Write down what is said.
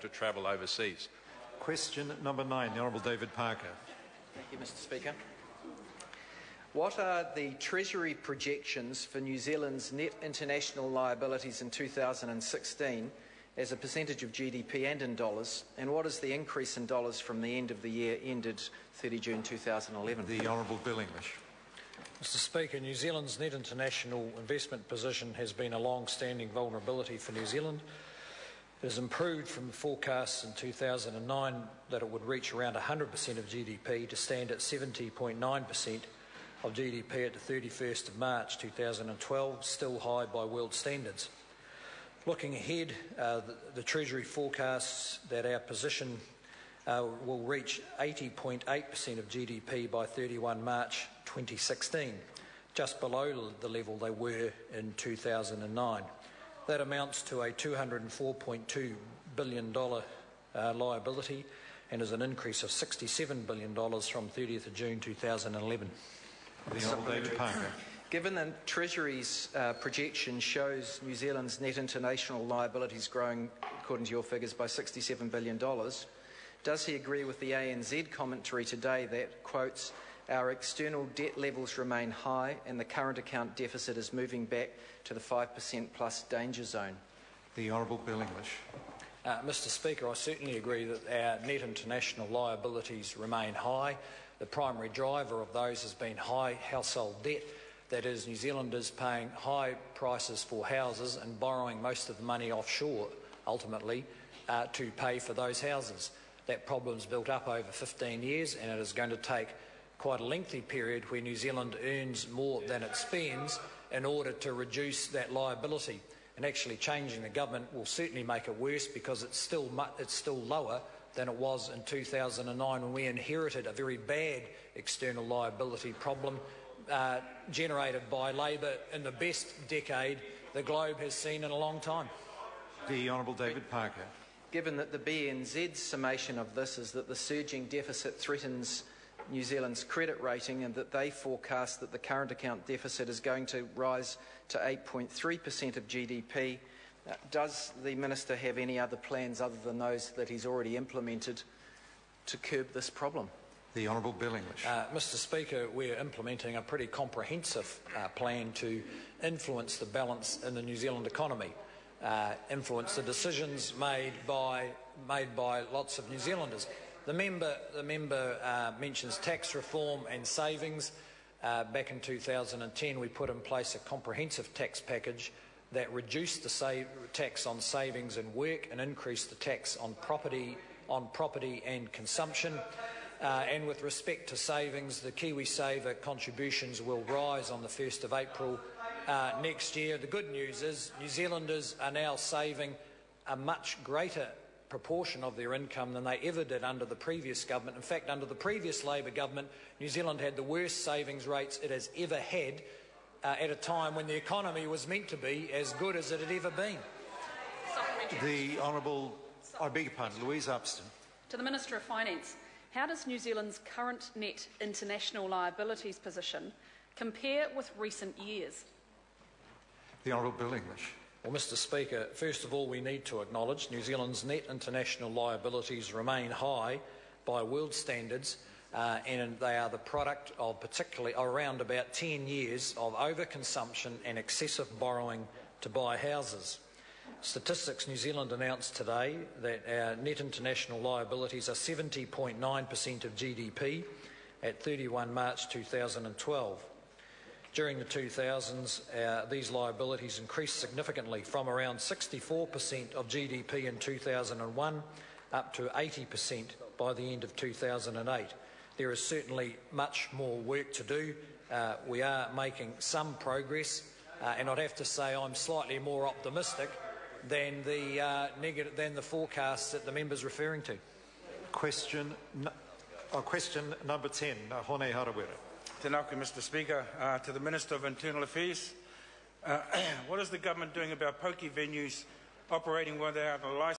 to travel overseas. Question number 9, the Honourable David Parker. Thank you, Mr. Speaker. What are the Treasury projections for New Zealand's net international liabilities in 2016 as a percentage of GDP and in dollars, and what is the increase in dollars from the end of the year ended 30 June 2011? The Honourable Bill English. Mr. Speaker, New Zealand's net international investment position has been a long-standing vulnerability for New Zealand. It has improved from the forecasts in 2009 that it would reach around 100% of GDP to stand at 70.9% of GDP at the 31st of March 2012, still high by world standards. Looking ahead, the Treasury forecasts that our position will reach 80.8% of GDP by 31 March 2016, just below the level they were in 2009. That amounts to a $204.2 billion liability and is an increase of $67 billion from 30th of June 2011. The Honourable David Parker. Given that Treasury's projection shows New Zealand's net international liabilities growing, according to your figures, by $67 billion, does he agree with the ANZ commentary today that, quotes, our external debt levels remain high and the current account deficit is moving back to the 5% plus danger zone? The Honourable Bill English. Mr. Speaker, I certainly agree that our net international liabilities remain high. The primary driver of those has been high household debt. That is, New Zealanders paying high prices for houses and borrowing most of the money offshore, ultimately, to pay for those houses. That problem's built up over 15 years, and it is going to take quite a lengthy period where New Zealand earns more than it spends in order to reduce that liability. And actually changing the government will certainly make it worse, because it's still lower than it was in 2009, when we inherited a very bad external liability problem generated by Labor in the best decade the globe has seen in a long time. The Honourable David Parker. Given that the BNZ's summation of this is that the surging deficit threatens New Zealand's credit rating, and that they forecast that the current account deficit is going to rise to 8.3% of GDP, does the Minister have any other plans other than those that he's already implemented to curb this problem? The Honourable Bill English. Mr. Speaker, we're implementing a pretty comprehensive plan to influence the balance in the New Zealand economy, influence the decisions made by lots of New Zealanders. The member mentions tax reform and savings. Back in 2010, we put in place a comprehensive tax package that reduced the tax on savings and work and increased the tax on property and consumption. And with respect to savings, the KiwiSaver contributions will rise on the 1st of April next year. The good news is New Zealanders are now saving a much greater proportion of their income than they ever did under the previous government. In fact, under the previous Labor government, New Zealand had the worst savings rates it has ever had at a time when the economy was meant to be as good as it had ever been. The Honourable, I beg your pardon, Louise Upston. To the Minister of Finance, how does New Zealand's current net international liabilities position compare with recent years? The Honourable Bill English. Well, Mr. Speaker, first of all, we need to acknowledge New Zealand's net international liabilities remain high by world standards, and they are the product of particularly around about 10 years of overconsumption and excessive borrowing to buy houses. Statistics New Zealand announced today that our net international liabilities are 70.9% of GDP at 31 March 2012. During the 2000s, these liabilities increased significantly from around 64% of GDP in 2001 up to 80% by the end of 2008. There is certainly much more work to do. We are making some progress, and I'd have to say I'm slightly more optimistic than the forecasts that the member's referring to. Question number 10, Hone Harawira. Tēnā koe, Mr. Speaker. To the Minister of Internal Affairs, what is the government doing about pokie venues operating without a licence?